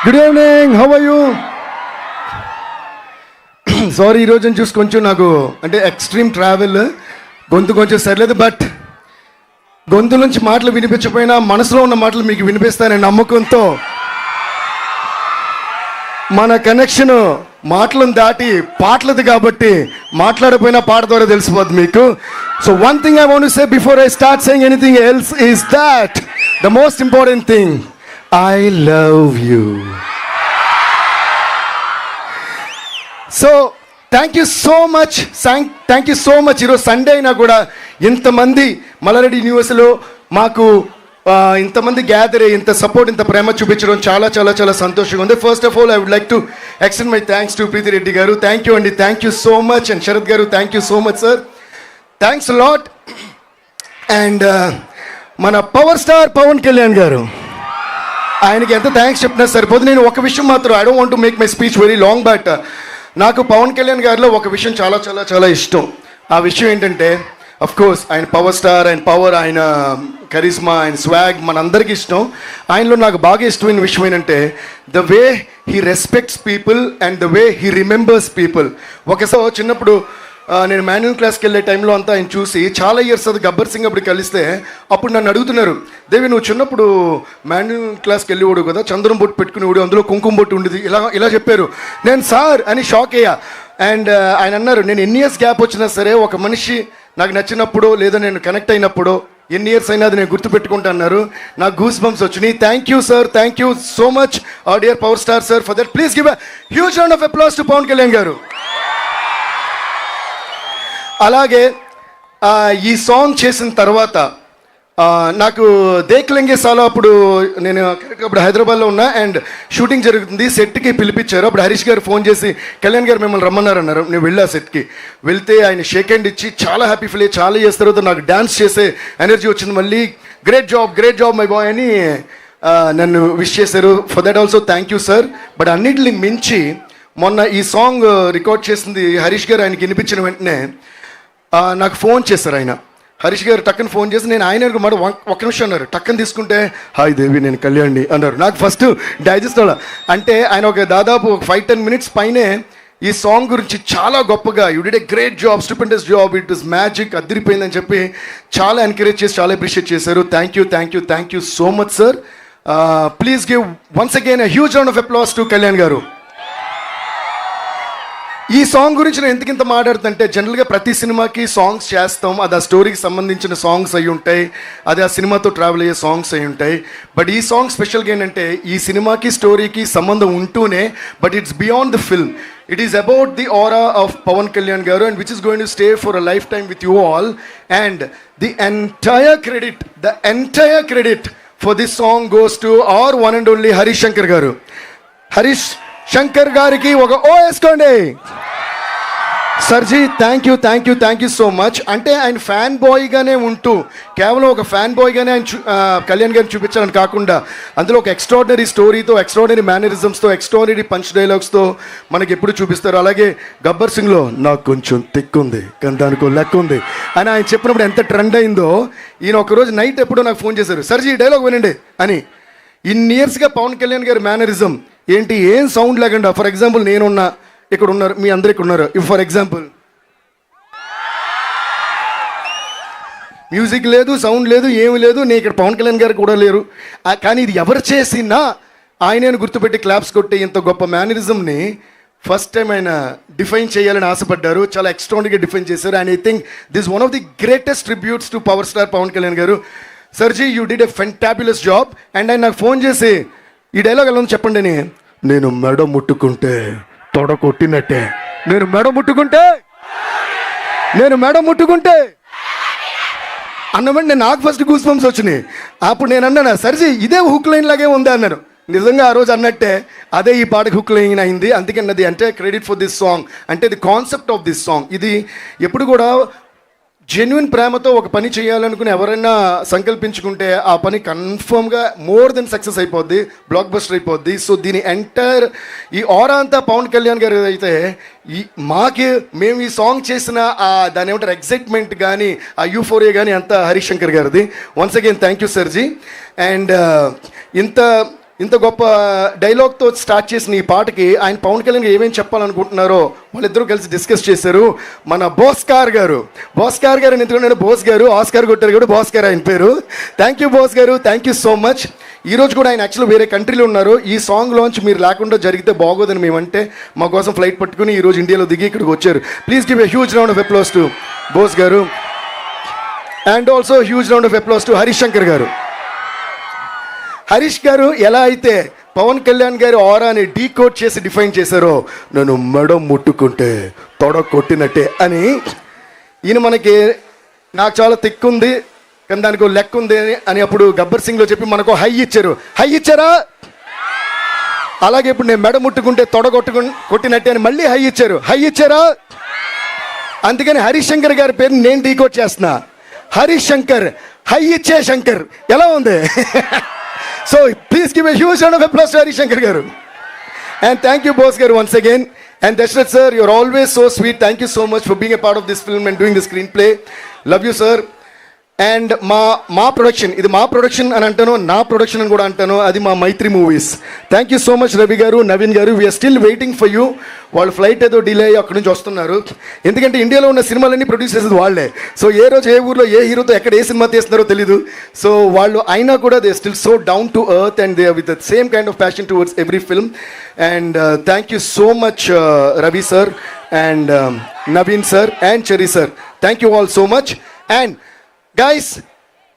Good evening, how are you? Sorry, ఈరోజు చూసి కొంచెం నాకు అంటే ఎక్స్ట్రీమ్ ట్రావెల్, గొంతు కొంచెం సరిలేదు. బట్ గొంతు నుంచి మాటలు వినిపించకపోయినా మనసులో ఉన్న మాటలు మీకు వినిపిస్తాననే నమ్మకంతో మన కనెక్షన్ మాటలను దాటి పాటలది కాబట్టి మాట్లాడకపోయినా పాట ద్వారా తెలిసిపోద్ది మీకు. So one thing I want to say before I start saying anything else is that the most important thing, I love you. So thank you so much, thank you so much. ఈరోజు Sunday అయినా కూడా ఇంతమంది మల్లారెడ్డి యూనివర్సిటీలో మాకు ఇంతమంది gather అయ్యి ఇంత support, ఇంత ప్రేమ చూపించడం చాలా చాలా చాలా సంతోషంగా ఉంది. First of all I would like to extend my thanks to Preethi Reddy garu. Thank you అండి, thank you so much. And Sharath garu, thank you so much sir, thanks lot. And మన పవర్ స్టార్ పవన్ కళ్యాణ్ గారు, ఆయనకి ఎంత థ్యాంక్స్ చెప్పినా సరిపోదు. నేను ఒక విషయం మాత్రం, I don't want to make my speech very long, but నాకు పవన్ కళ్యాణ్ గారిలో ఒక విషయం చాలా చాలా చాలా ఇష్టం. ఆ విషయం ఏంటంటే, అఫ్ కోర్స్ ఆయన పవర్ స్టార్, ఆయన పవర్, ఆయన కరిస్మా, ఆయన స్వాగ్ మనందరికీ ఇష్టం. ఆయనలో నాకు బాగా ఇష్టమైన విషయం ఏంటంటే the way he respects people and the way he remembers people. ఒకసారి చిన్నప్పుడు నేను మాన్యువల్ క్లాస్కి వెళ్ళే టైంలో అంతా ఆయన చూసి చాలా ఇయర్స్ అది గబ్బర్ సింగ్ అప్పుడు కలిస్తే అప్పుడు నన్ను అడుగుతున్నారు, దేవి నువ్వు చిన్నప్పుడు మాన్యువల్ క్లాస్కి వెళ్ళేవాడు కదా, చంద్రం బొట్టు పెట్టుకునేవాడు, అందులో కుంకుమ బొట్టు ఉండేది, ఇలా చెప్పారు. నేను సార్ అని షాక్ అయ్యా. అండ్ ఆయన అన్నారు, నేను ఎన్ని ఇయర్స్ గ్యాప్ వచ్చినా సరే ఒక మనిషి నాకు నచ్చినప్పుడు లేదా నేను కనెక్ట్ అయినప్పుడు ఎన్ని ఇయర్స్ అయినా అది నేను గుర్తుపెట్టుకుంటా అన్నారు. నాకు గూస్ బంప్స్ వచ్చినాయి. Thank you sir, thank you so much our dear power star sir for that. Please give a huge round of applause to Pawan Kalyan garu. అలాగే ఈ సాంగ్ చేసిన తర్వాత నాకు దేక్లెంగే సాలో అప్పుడు నేను కరెక్ట్గా అప్పుడు హైదరాబాద్లో ఉన్నా అండ్ షూటింగ్ జరుగుతుంది. సెట్కి పిలిపించారు. అప్పుడు హరీష్ గారు ఫోన్ చేసి కళ్యాణ్ గారు మిమ్మల్ని రమ్మన్నారన్నారు. నేను వెళ్ళా సెట్కి. వెళ్తే ఆయన షేక్ హ్యాండ్ ఇచ్చి చాలా హ్యాపీ ఫీల్ అయ్యి చాలా చేసిన తర్వాత నాకు డ్యాన్స్ చేసే ఎనర్జీ వచ్చింది. మళ్ళీ గ్రేట్ జాబ్ మై బాయ్ అని నన్ను విష్ చేశారు. For that also thank you sir. But అన్నిటిని మించి మొన్న ఈ సాంగ్ రికార్డ్ చేసింది హరీష్ గారు. ఆయనకి వినిపించిన వెంటనే నాకు ఫోన్ చేశారు ఆయన. హరీష్ గారు టక్కని ఫోన్ చేసి నేను ఆయన మాట ఒక్క నిమిషం అన్నారు. టక్కని తీసుకుంటే హాయ్ దేవి నేను కళ్యాణ్ని అన్నారు. నాకు ఫస్ట్ డైజెస్ట్ అవ్వాలి. అంటే ఆయన ఒక దాదాపు 5-10 minutes పైనే ఈ సాంగ్ గురించి చాలా గొప్పగా you did a great job, stupendous job, it is magic, అదిరిపోయిందని చెప్పి చాలా ఎంకరేజ్ చేసి చాలా అప్రిషియేట్ చేశారు. Thank you so much sir. Please give once again a huge round of applause to Kalyan garu. ఈ సాంగ్ గురించి నేను ఎందుకింత మాట్లాడుతుంటే, జనరల్గా ప్రతి సినిమాకి సాంగ్స్ చేస్తాం, అది ఆ స్టోరీకి సంబంధించిన సాంగ్స్ అయి ఉంటాయి, అది ఆ సినిమాతో ట్రావెల్ అయ్యే సాంగ్స్ అయి ఉంటాయి. బట్ ఈ సాంగ్ స్పెషల్గా ఏంటంటే ఈ సినిమాకి స్టోరీకి సంబంధం ఉంటూనే but it's beyond the film. It is about the aura of Pawan Kalyan garu and which is going to stay for a lifetime with you all. And the entire credit for this song goes to our one and only Harish Shankar garu. Harish Shankar గారికి ఒక ఓ వేసుకోండి. Sir ji thank you so much. అంటే ఆయన fan బాయ్గానే ఉంటూ కేవలం ఒక fan బాయ్గానే ఆయన కళ్యాణ్ గారిని చూపించాలని కాకుండా అందులో ఒక ఎక్స్ట్రాడినరీ స్టోరీతో, ఎక్స్ట్రాడినరీ మేనరిజమ్స్తో, ఎక్స్ట్రాడినరీ పంచ్ డైలాగ్స్తో మనకి ఎప్పుడు చూపిస్తారు. అలాగే గబ్బర్ సింగ్లో నాకు కొంచెం తిక్కుంది కానీ దానికో లెక్క ఉంది అని ఆయన చెప్పినప్పుడు ఎంత ట్రెండ్ అయిందో, ఈయన ఒకరోజు నైట్ ఎప్పుడో నాకు ఫోన్ చేశారు, సర్జీ ఈ డైలాగ్ వినండి అని. ఇన్ని ఇయర్స్గా పవన్ కళ్యాణ్ గారి మేనరిజం ఏంటి, ఏం సౌండ్ లేకుండా, ఫర్ ఎగ్జాంపుల్ నేనున్నా, ఇక్కడ ఉన్నారు, మీ అందరు ఇక్కడ ఉన్నారు, ఫర్ ఎగ్జాంపుల్ మ్యూజిక్ లేదు, సౌండ్ లేదు, ఏమి లేదు, నేను ఇక్కడ పవన్ కళ్యాణ్ గారు కూడా లేరు. కానీ ఇది ఎవరు చేసినా ఆయనను గుర్తుపెట్టి క్లాప్స్ కొట్టి ఇంత గొప్ప మేనరిజంని ఫస్ట్ టైం ఆయన డిఫైన్ చేయాలని ఆశపడ్డారు. చాలా ఎక్స్ట్రాడినరీగా డిఫైన్ చేశారు. And I think this one of the greatest tributes to power star Pawan Kalyan garu. Sir ji you did a fantabulous job. And ఆయన నాకు ఫోన్ చేసి ఈ డైలాగ్ ఎలా ఉంది చెప్పండి అని. నేను మెడ ముట్టుకుంటే తొడ కొట్టినట్టే, నేను మెడ ముట్టుకుంటే అన్నమాట. నాకు ఫస్ట్ గూస్ బంప్స్ వచ్చినాయి. అప్పుడు నేను అన్నాను, సర్జీ ఇదే హుక్ లైన్ లాగే ఉంది అన్నారు. నిజంగా ఆ రోజు అన్నట్టే అదే ఈ పాటకి హుక్ లైన్ అయింది. అందుకన్నది అంటే క్రెడిట్ ఫర్ దిస్ సాంగ్, అంటే the concept of this song. ఇది ఎప్పుడు కూడా జెన్యున్ ప్రేమతో ఒక పని చేయాలనుకుని ఎవరైనా సంకల్పించుకుంటే ఆ పని కన్ఫర్మ్గా మోర్ దెన్ సక్సెస్ అయిపోద్ది, బ్లాక్ బస్టర్ అయిపోద్ది. సో దీని ఎంటైర్ ఈ ఆరా అంతా పవన్ కళ్యాణ్ గారు అయితే మేము ఈ సాంగ్ చేసిన దాని ఏమంటారు ఎగ్జైట్మెంట్ కానీ ఆ యూఫోరియా కానీ అంతా హరీష్ శంకర్ గారిది. Once again thank you sir ji. And ఇంత ఇంత గొప్ప డైలాగ్తో స్టార్ట్ చేసిన ఈ పాటకి ఆయన పవన్ కళ్యాణ్ ఏమేమి చెప్పాలనుకుంటున్నారో వాళ్ళిద్దరూ కలిసి డిస్కస్ చేశారు. మన భాస్కర్ గారు ఎందుకంటే నేను బోస్ గారు ఆస్కార్ కొట్టారు కూడా భాస్కర్ ఆయన పేరు. థ్యాంక్ యూ బాస్ గారు, థ్యాంక్ యూ సో మచ్. ఈ రోజు కూడా ఆయన యాక్చువల్లీ వేరే కంట్రీలో ఉన్నారు. ఈ సాంగ్ లాంచ్ మీరు లేకుండా జరిగితే బాగోదని మేమంటే మా కోసం ఫ్లైట్ పట్టుకుని ఈరోజు ఇండియాలో దిగి ఇక్కడికి వచ్చారు. Please give a huge round of applause to Bose garu and also huge round of applause to Harish Shankar garu. Harish గారు ఎలా అయితే పవన్ కళ్యాణ్ గారి ఆరాని డీకోడ్ చేసి డిఫైన్ చేశారో, నన్ను మెడ ముట్టుకుంటే తొడ కొట్టినట్టే అని, ఈయన మనకి నాకు చాలా తిక్కుంది కానీ దానికి లెక్క ఉంది అని అప్పుడు గబ్బర్ సింగ్లో చెప్పి మనకు హై ఇచ్చారా? అలాగే ఇప్పుడు నేను మెడ ముట్టుకుంటే తొడ కొట్టినట్టే అని మళ్ళీ హై ఇచ్చారా? అందుకని హరీష్ శంకర్ గారి పేరుని నేను డీకోడ్ చేస్తున్నా. హరీష్ శంకర్, హై ఇచ్చే శంకర్. ఎలా ఉంది? So please give a huge round of applause to Harish Shankar garu. And thank you boss garu once again. And Dashrath sir, you're always so sweet. Thank you so much for being a part of this film and doing the screenplay. Love you sir. And మా production, ఇది మా production అని అంటాను, నా production అని కూడా అంటాను, అది మా Mythri movies. Thank you so much Ravi garu, Naveen garu. We're still waiting for you. వాళ్ళు ఫ్లైట్ ఏదో డిలే అయ్యి అక్కడి నుంచి వస్తున్నారు. ఎందుకంటే ఇండియాలో ఉన్న సినిమాలన్నీ ప్రొడ్యూస్ చేసేది వాళ్ళే. సో ఏ రోజు ఏ ఊర్లో ఏ హీరోతో ఎక్కడ ఏ సినిమా తీస్తున్నారో తెలీదు. సో వాళ్ళు అయినా కూడా they still so down to earth and they with the same kind of passion towards every film. And thank you so much Ravi sir and Naveen sir and cherry sir. Thank you all so much. And guys,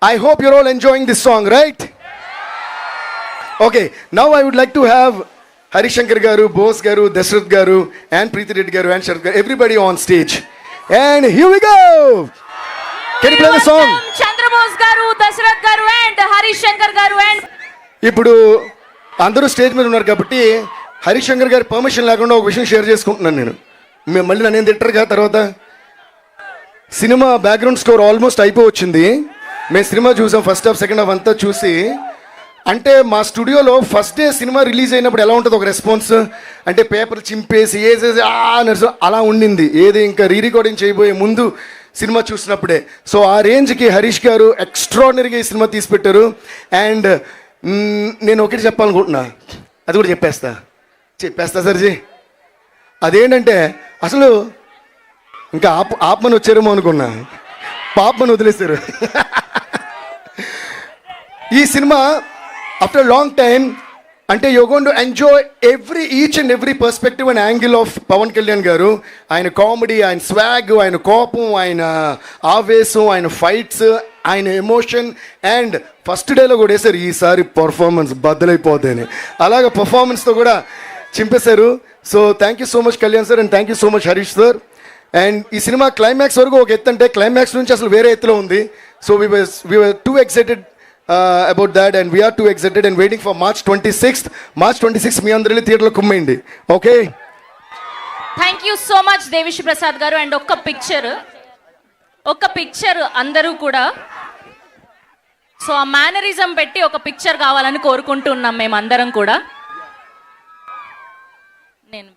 I hope you're all enjoying this song, right? Okay, now I would like to have Harish Shankar garu, Bose garu, Dashrath garu and Preeti Reddy garu and Sharath garu, everybody on stage. And here we go. Can you play the song? Chandra Bose garu, Dashrath garu and Harish Shankar garu and ఇప్పుడు అందరూ stage మీద ఉన్నారు కాబట్టి హరీష్ శంకర్ గారి permission లేకుండా ఒక విషయం share చేసుకుంటున్నాను నేను. మళ్ళీ నన్ను తిట్టరుగా తర్వాత. సినిమా బ్యాక్గ్రౌండ్ స్కోర్ ఆల్మోస్ట్ అయిపోవచ్చింది. మేము సినిమా చూసాం, ఫస్ట్ హాఫ్ సెకండ్ హాఫ్ అంతా చూసి. అంటే మా స్టూడియోలో ఫస్ట్ డే సినిమా రిలీజ్ అయినప్పుడు ఎలా ఉంటుంది ఒక రెస్పాన్స్ అంటే, పేపర్ చింపేసి వేసేసి నర్సు అలా ఉండింది. ఏది ఇంకా రీ రికార్డింగ్ చేయబోయే ముందు సినిమా చూసినప్పుడే. సో ఆ రేంజ్కి హరీష్ గారు ఎక్స్ట్రాడినరీగా ఈ సినిమా తీసి పెట్టారు. అండ్ నేను ఒకటి చెప్పాలనుకుంటున్నా, అది కూడా చెప్పేస్తా సర్జీ. అదేంటంటే అసలు ఇంకా ఆపమని వచ్చారేమో అనుకున్నా, పాపమని వదిలేశారు. ఈ సినిమా ఆఫ్టర్ లాంగ్ టైమ్ అంటే you going to enjoy each and every perspective and angle of Pawan Kalyan garu. ఆయన కామెడీ, ఆయన స్వాగ్, ఆయన కోపం, ఆయన ఆవేశం, ఆయన ఫైట్స్, ఆయన ఎమోషన్. అండ్ ఫస్ట్ డేలో కూడా వేశారు ఈసారి పర్ఫార్మెన్స్ బద్దలైపోద్దని. అలాగే పర్ఫార్మెన్స్తో కూడా చింపేశారు. So thank you so much Kalyan sir and thank you so much Harish sir. And ఈ సినిమా క్లైమాక్స్ వరకు ఒక ఎత్తు అంటే క్లైమాక్స్ నుంచి అసలు వేరే ఎత్తులో ఉంది. So we were too excited about that and we are too excited and waiting for March 26th మీ అందరూ థియేటర్లో కుమ్మేయండి. Okay, thank you so much Devi Sri Prasad garu. And ఒక్క పిక్చర్ అందరూ కూడా, సో ఆ మేనరిజం పెట్టి ఒక పిక్చర్ కావాలని కోరుకుంటున్నాం మేమందరం కూడా. నేను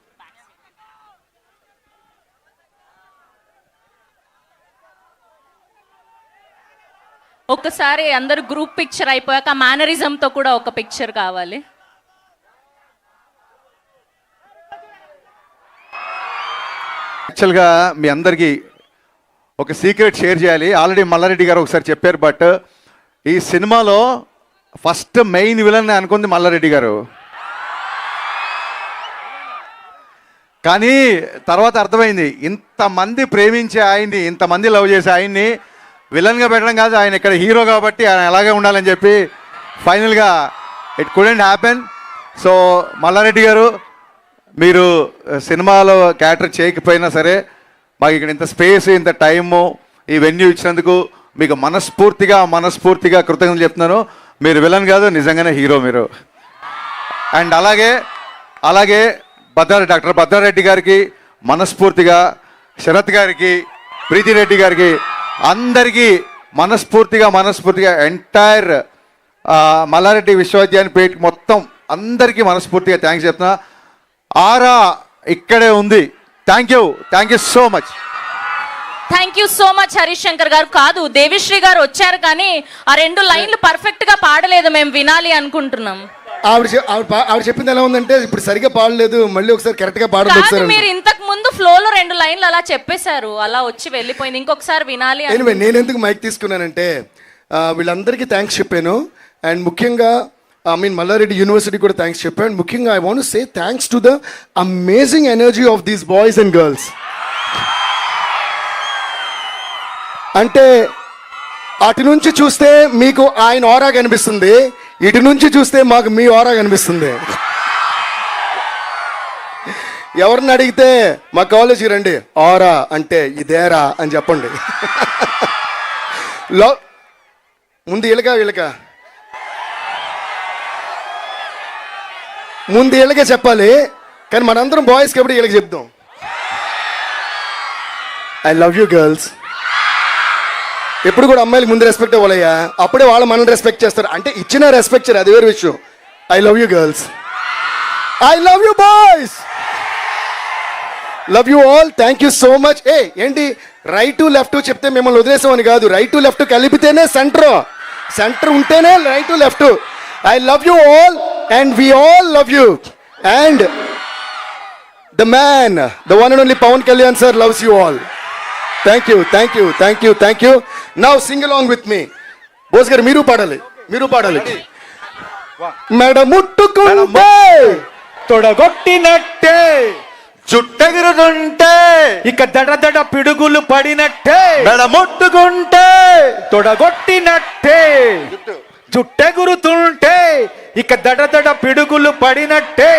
ఒక్కసారి అందరూ గ్రూప్ పిక్చర్ అయిపోయాక మేనరిజంతో కూడా ఒక పిక్చర్ కావాలి. యాక్చువల్గా మీ అందరికీ ఒక సీక్రెట్ షేర్ చేయాలి. ఆల్రెడీ మల్లారెడ్డి గారు ఒకసారి చెప్పారు. బట్ ఈ సినిమాలో ఫస్ట్ మెయిన్ విలన్ అనుకుంది మల్లారెడ్డి గారు. కానీ తర్వాత అర్థమైంది, ఇంతమంది ప్రేమించే ఆయన్ని, ఇంతమంది లవ్ చేసే ఆయన్ని విలన్గా పెట్టడం కాదు, ఆయన ఇక్కడ హీరో కాబట్టి ఆయన అలాగే ఉండాలని చెప్పి ఫైనల్గా it couldn't happen. So Malla Reddy garu, మీరు సినిమాలో క్యారెక్టర్ చేయకపోయినా సరే మాకు ఇక్కడ ఇంత స్పేస్, ఇంత టైము, ఈ వెన్యూ ఇచ్చినందుకు మీకు మనస్ఫూర్తిగా కృతజ్ఞతలు చెప్తున్నాను. మీరు విలన్ కాదు, నిజంగానే హీరో మీరు. అండ్ అలాగే డాక్టర్ భద్రారెడ్డి గారికి మనస్ఫూర్తిగా, శరత్ గారికి, ప్రీతి రెడ్డి గారికి, అందరికీ మనస్ఫూర్తిగా ఎంటైర్ మల్లారెడ్డి విశ్వవిద్యాలయం పేట మొత్తం అందరికీ మనస్ఫూర్తిగా థ్యాంక్స్ చెప్తున్నా. ఆరా ఇక్కడే ఉంది. Thank you so much. Thank you so much Harish Shankar గారు. కాదు, దేవిశ్రీ గారు వచ్చారు కానీ ఆ 2 లైన్లు పర్ఫెక్ట్గా పాడలేదు, మేము వినాలి అనుకుంటున్నాం. ఆవిడ చెప్పింది ఎలా ఉందంటే ఇప్పుడు సరిగా పాడలేదు, మళ్ళీ ఒకసారి కరెక్ట్ గా పాడండి కాదు ఒకసారి. మీరు ఇంతకు ముందు ఫ్లోలో 2 లైన్లు అలా చెప్పేశారు, అలా వచ్చి వెళ్ళిపోయింది, ఇంకొకసారి వినాలి అని. ఎనివే నేను ఎందుకు మైక్ తీసుకున్నానంటే వీళ్ళందరికీ థ్యాంక్స్ చెప్పాను, అండ్ ముఖ్యంగా మల్లారెడ్డి యూనివర్సిటీ కూడా థ్యాంక్స్ చెప్పాను. అండ్ ముఖ్యంగా I want say thanks to the amazing energy of these boys and girls. అంటే అటు నుంచి చూస్తే మీకు ఆయన ఆరా కనిపిస్తుంది, ఇటు నుంచి చూస్తే మాకు మీ ఆరా కనిపిస్తుంది. ఎవరిని అడిగితే మా కాలేజీకి రండి, ఆరా అంటే ఇదేరా అని చెప్పండి. ముందు వీళ్ళక ముందు వీళ్ళకే చెప్పాలి, కానీ మనందరం బాయ్స్ కాబట్టి వీళ్ళకి చెప్దాం. I love you girls. ఎప్పుడు కూడా అమ్మాయిలకు ముందు రెస్పెక్ట్ ఇవ్వాలయ్యా, అప్పుడే వాళ్ళు మనల్ని రెస్పెక్ట్ చేస్తారు. అంటే ఇచ్చిన రెస్పెక్ట్ అది వేరే విషయం. I love you girls, I love you boys, love you all. Thank you so much. ఏంటి రైట్ లెఫ్ట్ చెప్తే మిమ్మల్ని వదిలేసామని కాదు, రైట్ లెఫ్ట్ కలిపితేనే సెంటర్ ఉంటేనే right left. I love you all and we all love you. And the man, the one and only Pawan Kalyan sir loves you all. Thank you, thank you, thank you, thank you. Now sing along with me. Bose గారు మీరు పాడాలి. మెడముట్టుకుంటే తొడగొట్టినట్టే చుట్టెగురుతుంటే ఇక దడ పిడుగులు పడినట్టే, మెడముట్టుకుంటే తొడగొట్టినట్టే చుట్టెగురుతుంటే ఇక దడ పిడుగులు పడినట్టే.